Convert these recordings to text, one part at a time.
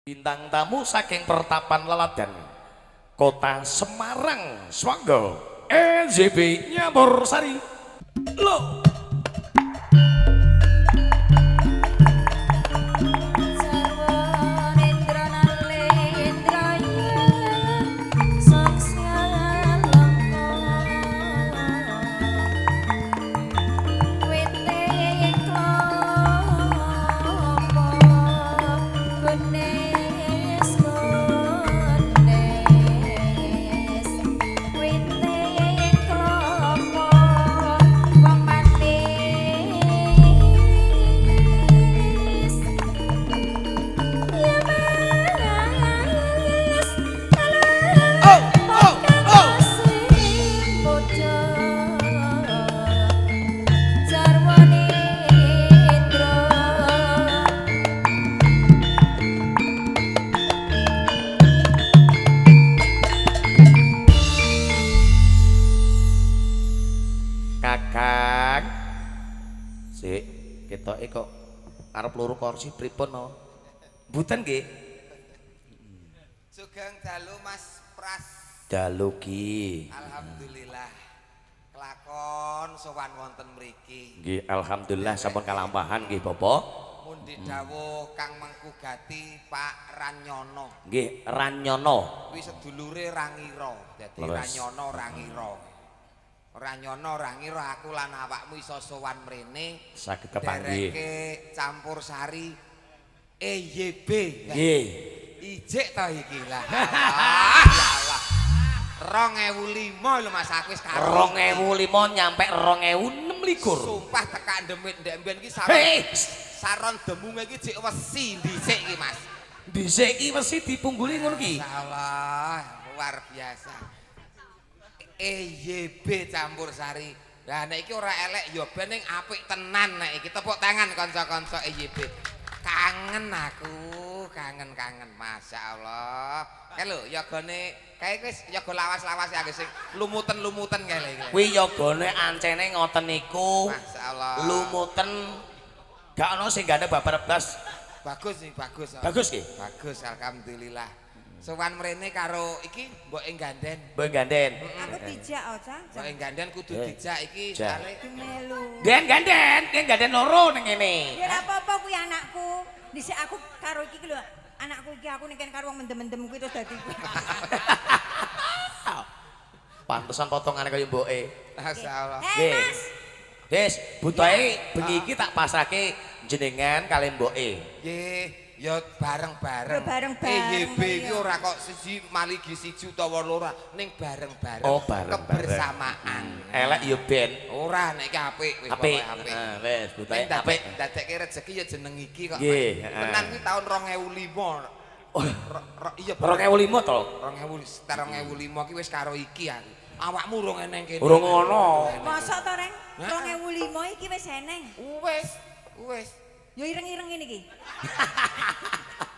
Bintang tamu saking Pertapan Laladan Kota Semarang Swanggo NZB Nyambor Sari lo kakak sik ketoke kok arep loro kursi pripun no mboten nggih sugeng dalu Mas Pras dalu ki alhamdulillah kelakon sowan wonten mriki nggih alhamdulillah sampun kalampahan nggih Bapak mundi dawuh Kang Mengku Gati Pak Ranyono nggih Ranyono kuwi sedulure Rangira dadi Ranyono Rangira Ranyono Rangira aku lan awakmu iso sowan mrene saged kepanggih dereke campur sari EYB nggih ijik to iki lah ya Allah 2005 lho Mas aku wis karo 2005 nyampe 2026 sumpah tekan demit ndek mben iki saron demunge iki jek wesi dhisik iki Mas dhisik iki wesi dipungguli ngono ki Allah luar biasa EYB campur sari. Lah nek iki ora elek ya ben ning apik tenan nek iki tepuk tangan kanca-kanca EYB. Kangen aku, kangen masyaallah. Kae lho yogane kae wis yoga lawas-lawas ya sing lumuten-lumuten kae lho. Kuwi yogane ancene ngoten niku. Masyaallah. Lumuten gak ono sing gane babar blas. Bagus nih, bagus. Bagus nggih? Bagus alhamdulillah. Sowan mrene karo iki mboke ganden. Mboke ganden. Aku dijak Oca. Mboke ganden kudu dijak iki kare melu. Ganden loro ning kene. Ya ora apa-apa kuwi anakku. Dhisik aku karo iki lho. Anakku iki aku ning kene karo wong mendem-mendem kuwi terus dadi kuwi. Pantesan potongane kaya mboke. Masyaallah. Mas. Wis, butuhe bengi iki tak pasake jenengan kali mboke. Nggih. Ya bareng-bareng. Ya bareng-bareng. EYB iki ora kok siji maligi siji utawa loro ning bareng-bareng. Oh, bareng-bareng. Kebersamaan. Elek ya ben. Ora nek iki apik wis Apik. pokoke apik. Wis, butuhe Nek apik. dadekke rezeki ya jeneng iki kok. Nggih, Tenan kuwi tahun 2005. Iya 2005 to. 2005 ki wis karo iki aku. Awakmu urung eneng kene. Urung ngono. Mosok to, Reng? 2005 iki wis eneng. Wis. Ya ireng-ireng ngene iki.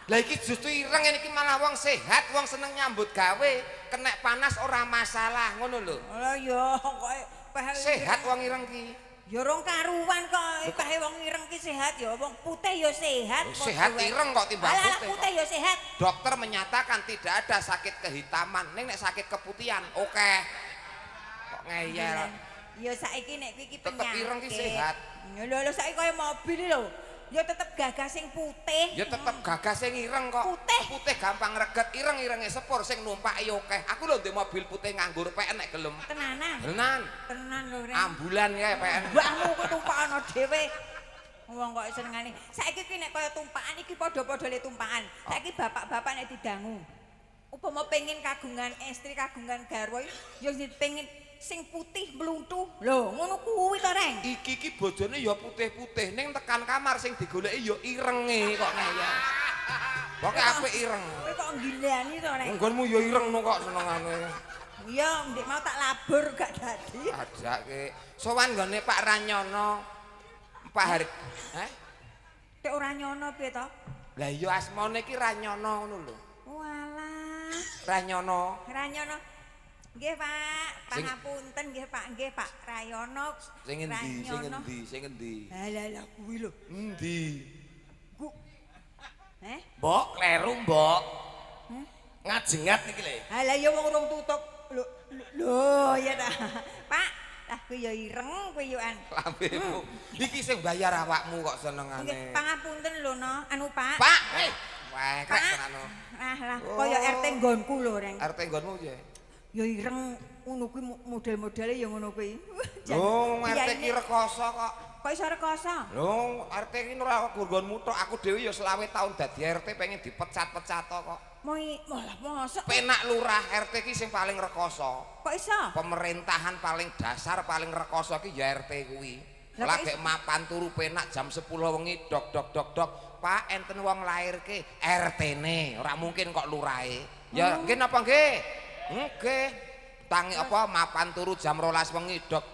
Lah iki justru ireng ngene iki malah wong sehat, wong seneng nyambut gawe, kena panas ora masalah, ngono lho. Lah ya kok Sehat wong ireng ki. ya rong karuan kok kae wong ireng ki sehat ya wong putih ya sehat. Sehat ireng kok timbang Alah putih. putih ya sehat. Dokter menyatakan tidak ada sakit kehitaman, ning nek sakit keputihan oke. Kok ngeyel. Ya saiki nek kuwi iki Tetep penyakit. ireng ki sehat. Lho saiki kaya mobil lho. Ya tetep gagah sing putih. Ya tetep gagah sing ireng kok. Putih gampang reget, ireng-irenge sepur sing numpaki akeh. Aku lho ndek mobil putih nganggur PN nek gelem. Tenanan. Tenan lho Reng. ambulan kae PN. Mbakmu kok tumpakno dhewe. Wong kok senengane. Saiki ki nek kaya tumpakan iki padha-padha le tumpakan. Saiki bapak-bapak nek didangu. Upama pengen kagungan istri, kagungan garwa ya pengen sing putih mluntuh. Lho, ngono kuwi to, Reng. Iki bojone ya putih-putih ning tekan kamar sing digoleki ya irenge kok ngeyel. Pokoke apik ireng. Kowe kok nggilani to, Reng. Nggonmu ya ireng no kok senengane. Iya, ndek mau tak labur gak dadi. Ajake sowan nggone Pak Ranyono. Pak Hari. Tek ora nyono piye to? Lah iya asmane iki Ranyono ngono lho. Walah. Ranyono. Ranyono. Nggih, Pak. Pangapunten nggih, Pak. Nggih, Pak Rayono. Sing endi? Lah kuwi lho. Endi? Ku. Mbok kleru, Mbok. Ngajengat iki lho. Lah ya wong urung tutuk. Lho ya ta. Pak, lah kuwi ya ireng kuwi yo an. Lambemu. Iki sing bayar awakmu kok senengane. Nggih, pangapunten lho no. Anu Pak. Pak, wah krek tenan. Lah kaya RT nggonku lho, Reng. RT nggonmu piye? Ya ireng ngono kuwi model-modele ya ngono kuwi. Lho, RT ki rekoso kok. Kok iso rekoso? Lho, RT ki ora nggonmu tok. Aku dhewe ya 20 tahun dadi RT pengen dipecat-pecat kok. Malah mosok. Penak lurah RT ki sing paling rekoso. Kok iso? Pemerintahan paling dasar paling rekoso ki ya RT kuwi. Lagi mapan turu penak jam 10 wengi dok. Pak enten wong lairke RT-ne, ora mungkin kok lurahe. Ya nggih napa nggih? Nggih. Tangi apa mapan turu jam 12 wengi dok.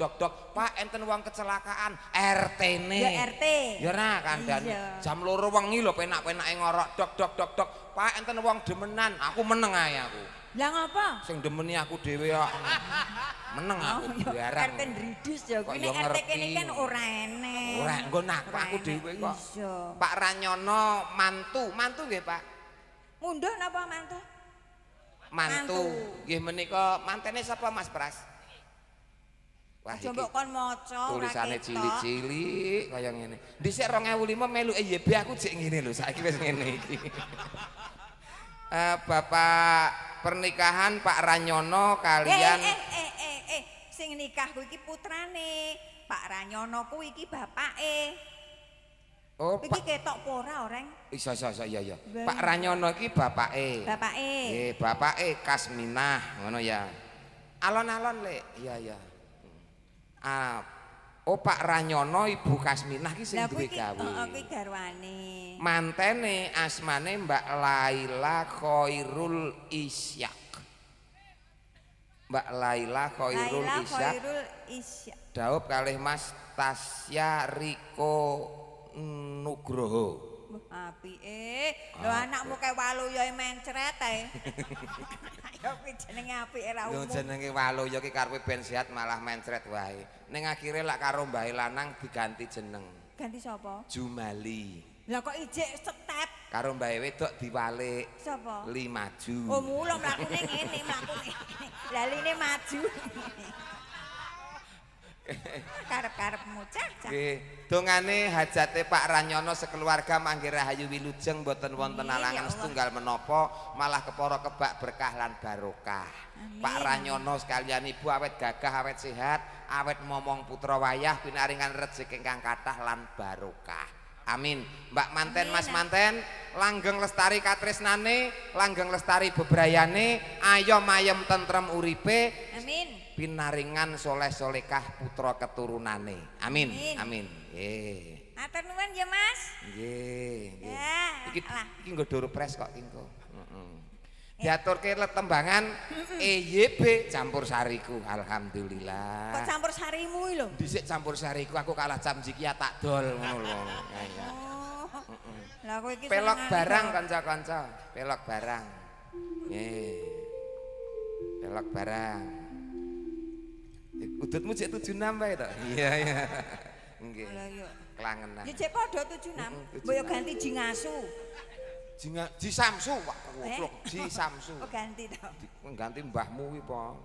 Pak enten wong kecelakaan RT-ne. Ya RT. Ya nah kandhane. Jam 2 wengi lho penak-penake ngorok dok. Pak enten wong demenan, aku meneng ae aku. Lah ngapa? Sing demeni aku dhewe kok. Meneng aku biarang. RT ndridis ya kuwi nek RT kene kan ora enek. Ora nggon aku dhewe kok. Iya. Pak Ranyono mantu nggih, Pak. Mundhut napa mantu? Mantu. Nggih menika mantene sapa Mas Pras? Wah iki. Coba kon maca tulisane cilik-cilik kaya ngene. Dhisik 2005 melu EYB aku jek ngene lho, saiki wis ngene iki. Bapak pernikahan Pak Ranyono kalian sing nikah kuwi iki putrane Pak Ranyono kuwi iki bapake. Oh, iki ketok apa ora, Oreng? Iya. Pak Ranyono iki bapake. Bapake. Nggih, bapake Kasminah, ngono ya. Alon-alon, Lek. Iya. Oh, Pak Ranyono Ibu Kasminah ki sing duwe gawe. Lah kuwi garwane. Mantene asmane Mbak Laila Khairul Isyak. Mbak Laila Khairul Isyak. Daup kalih Mas Tasya Riko Nugroho. Apike. Lho anakmu kae waluya mencret ae. Ya kuwi jenenge apike ra umum. Lho jenenge waluya ki karepe ben sehat malah mencret wae. Ning akhire lak karo mbahe lanang diganti jeneng. Ganti sapa? Jumali. Lah kok ijik step. Karo mbahe wedok diwalik. Sapa? Li maju. Oh mulo mlakune ngene mlakune. Laline maju. Karep-karepmu cah. Nggih, dongane hajate Pak Ranyono sekeluarga mangke rahayu wilujeng boten wonten alangan setunggal menapa, malah kepara kebak berkah lan barokah. Pak Ranyono sekalian ibu awet gagah, awet sehat, awet momong putra wayah pinaringan rezeki ingkang kathah lan barokah. Amin. Mbak manten, Mas manten, langgeng lestari katresnane, langgeng lestari bebrayane, ayom ayem tentrem uripe. Amin. Pinaringan soleh solekah putra keturunane. Amin. Amin. Nggih. Matur nuwun ya Mas. Nggih. Ya. Iki nggo Durpres kok engko. Diaturke tembangan EYB campur sariku. Alhamdulillah. Kok campur sarimu lho? Dhisik campur sariku aku kalah jam jiki ya tak dol ngono lho. Lah kowe iki pelok barang kanca-kanca, pelok barang. Nggih. Pelok barang. Udutmu cek 76 wae to. Iya. Nggih. Klangenan. Ya cek padha 76. Mbok yo ganti jingasu. Ji Samsu, Pak. Goblok, Ji Samsu. Oh ganti to. Ngganti mbahmu kuwi po.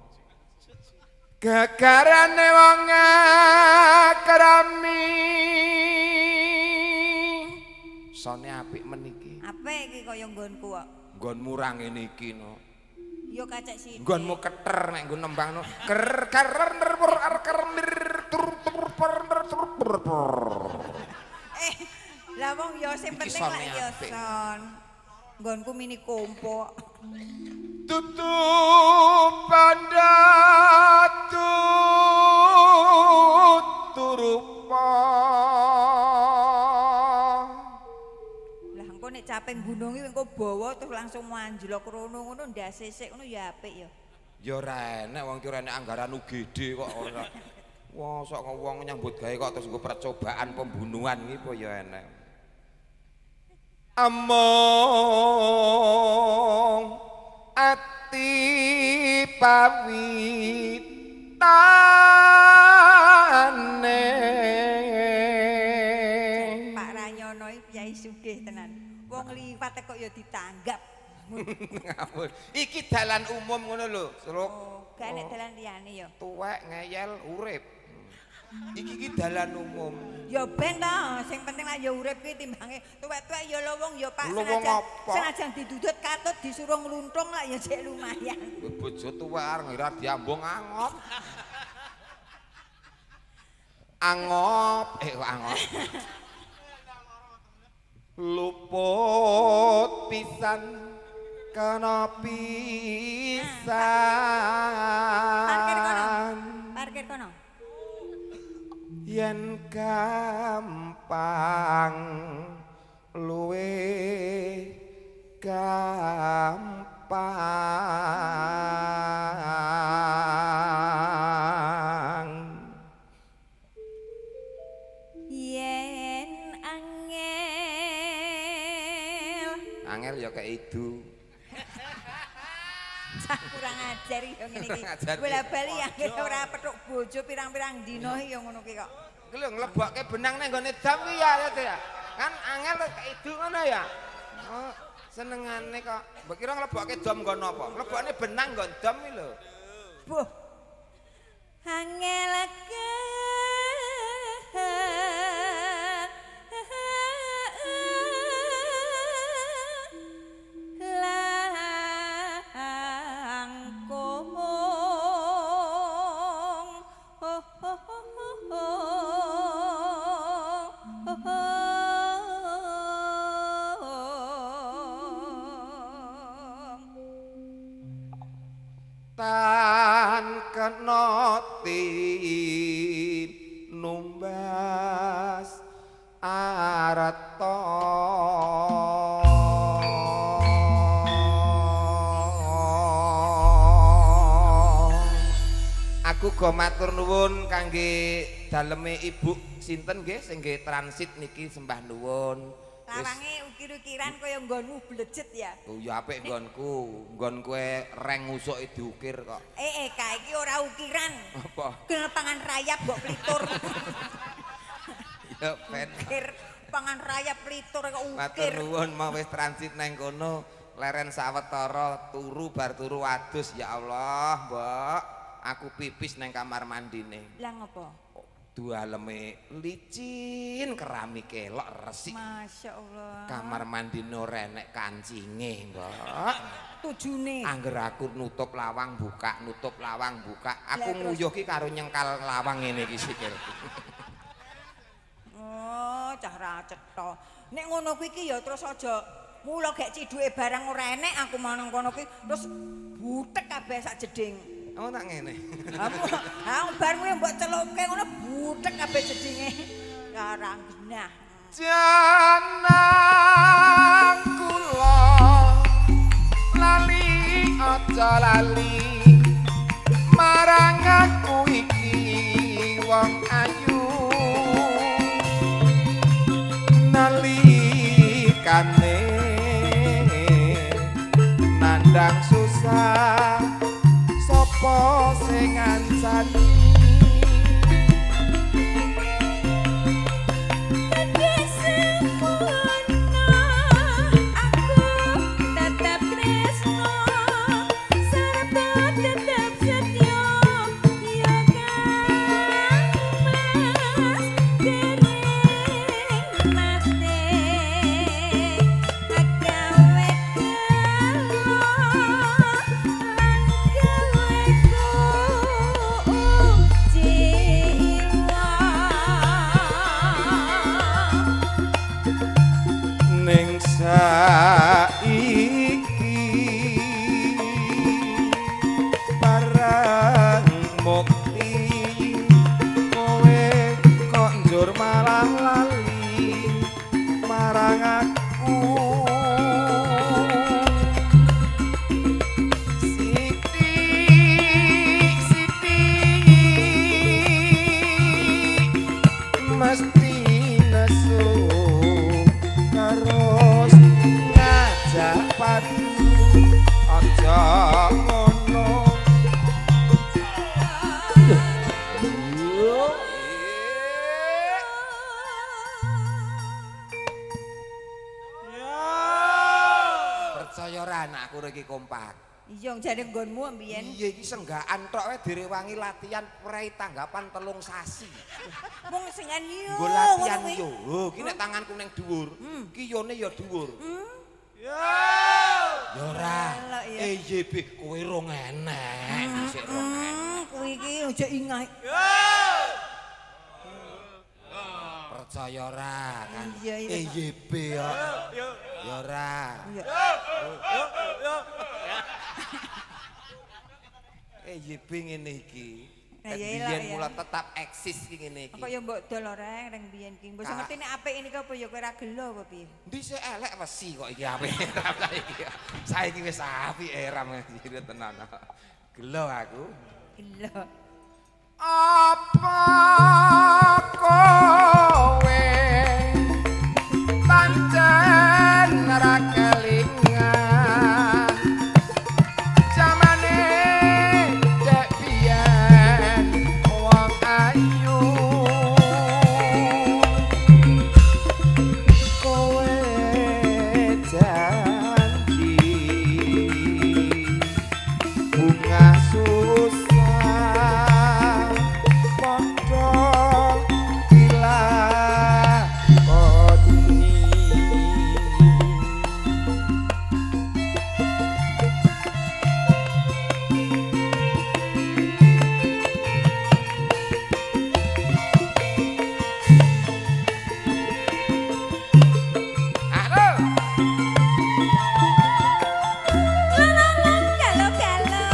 Gegarane wong akrami. Sone apik meniki. Apik iki kaya nggonku kok. Nggonmu ra ngene iki no. Yo kacek sih. Nggonmu keter nek nggo nembangno. Lah wong yo sing penting lek yo son. Nggonku mini kompo. Tutup pada turupa. Lah engko nek caping gunung iki engko bawa terus langsung manjlok rono ngono ndase sik ngono ya apik ya. Ya ora enek wong ki ora enek anggaran UGD kok ora. Wah, sok wong nyambut gawe kok terus nggo percobaan pembunuhan iki apa ya enek. Among ati pawitane Pak Ranyono iki piyai sugih tenan. Wong ngliwat kok ya ditanggap. Ngawur. Iki dalan umum ngono lho, Sruk. Oh, gak nek dalan liyane ya. Tuwek ngeyel urip. Iki dalan umum. Ya ben ta, sing penting lah ya urip ki timbange tuwek-tuwek ya lowong ya Pak Lowong apa? senajan didudut katut disuruh ngluntung lah ya sik lumayan. Bojo tuwek arep ngira diambung angop. Angop, angop. Luput pisan kana pisan. Parkir kono. Yen gampang luwe gampang Yen angel ya kayak itu kurang ajar ya ngene iki. Ngajar. Bola-bali ya ora petuk bojo pirang-pirang dina ya ngono ki kok. Ki lho nglebokke benang nang gone dam ki ya ya. Kan angel kayak itu ngono ya. Oh, senengane kok. Mbok kira nglebokke dam nggon apa? Nglebokne benang nggon dam ki lho. Buh. Angel tan kena numbas arata aku go matur nuwun kangge daleme ibu sinten nggih sing nggih transit niki sembah nuwun. lawange ukir-ukiran kaya nggonmu blejet ya. Oh ya apik nggonku, nggon kowe reng usuke diukir kok. Kak iki ora ukiran. Apa? Kena pangan rayap mbok plitur. Ya ben. Ukir pangan rayap plitur kok Matur ukir. nuwun mau wis transit nang kono leren sawetara turu bar turu adus ya Allah, Mbok. Aku pipis nang kamar mandine. Lah ngopo? Dualeme licin, keramik kelok resik. Masya Allah. Kamar mandine ora enek kancinge, Mbok. Tujune. Angger aku nutup lawang buka, nutup lawang buka. Aku Lah, terus? nguyuh ki karo nyengkal lawang ngene iki sikil. Oh, cah ra cetha. Nek ngono kuwi iki ya terus aja mula gek ciduke barang ora enek aku manang kono kuwi terus butek kabeh sak jeding. Oh tak ngene. Ha bar kuwi mbok celukke ngono butek kabeh jedinge. Karang genah. Janang kula lali aja lali marang aku iki wong ayu nalikane nandang susah sapa sing ngancani ning saiki barang mukti kowe kok njur malah lali marang aku Siti Siti mesti nesu terus ngajak padu aja ngono ya Senggan aku iki kompak. Iya jare nggonmu mbiyen. Iya iki senggaan tok wae direwangi latihan prei tanggapan 3 sasi. Mung senggan yo. Nggo latihan yo. Lho, iki nek tanganku ning dhuwur, iki yone ya dhuwur. Ya. Ya ora. EYB kowe rong enek, sik rong enek. Kuwi iki aja ingah. Percaya ora kan? Iya, iya. EYB ya. Ya ora. EYB ngene iki. Nah, ya Biyen elah, ya. mula tetap eksis iki ngene iki. Kok ya mbok dol ora reng biyen ki. Mbok ngerti nek apik ini apa ya kowe ora gelo apa piye? Dhisik elek wesi kok iki apik saiki. Saiki wis apik ram jire tenan. Gelo aku. Gelo. Apa kowe pancen ra kelingan jamane dek biyen wong ayu kowe janji bunga susah padha dilakoni. Halo. Galo-galo.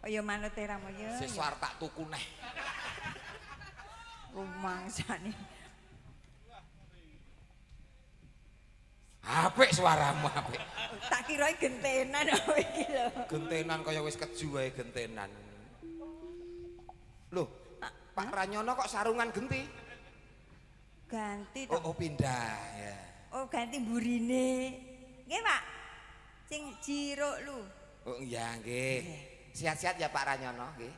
Kaya manut ramu ya. Sesuk arep tak tuku neh. Rumangsane. Apik suaramu apik. Tak kira gentenan apa iki lho. Gentenan kaya wis keju wae gentenan. Loh, Pak Ranyono kok sarungan genti? Ganti Oh, to. oh pindah ya. Oh, ganti burine. Nggih, Pak. Sing jiruk lu. Oh iya nggih. Sehat-sehat ya Pak Ranyono nggih.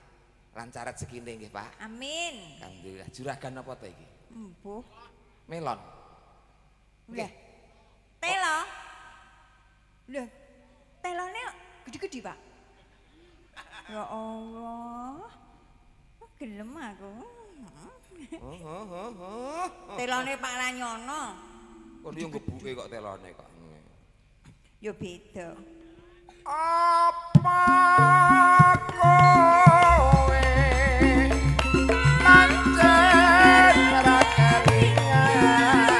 Lancar rezekine nggih, Pak. Amin. Alhamdulillah. Juragan apa to iki? Empuh. Melon. Lah. Telo. Lho. Telone gede-gede, Pak. Ya Allah. Gelem aku. Telone Pak Ranyono. Kok yo ngebuke kok telone kok. Yo beda. Apa kowe pancen ora kelingan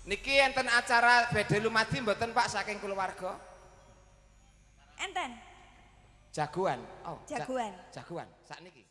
Niki enten acara badhe lumadi mboten Pak saking keluarga? Enten. Jagoan. Oh, Jagoan. Jagoan. Sakniki.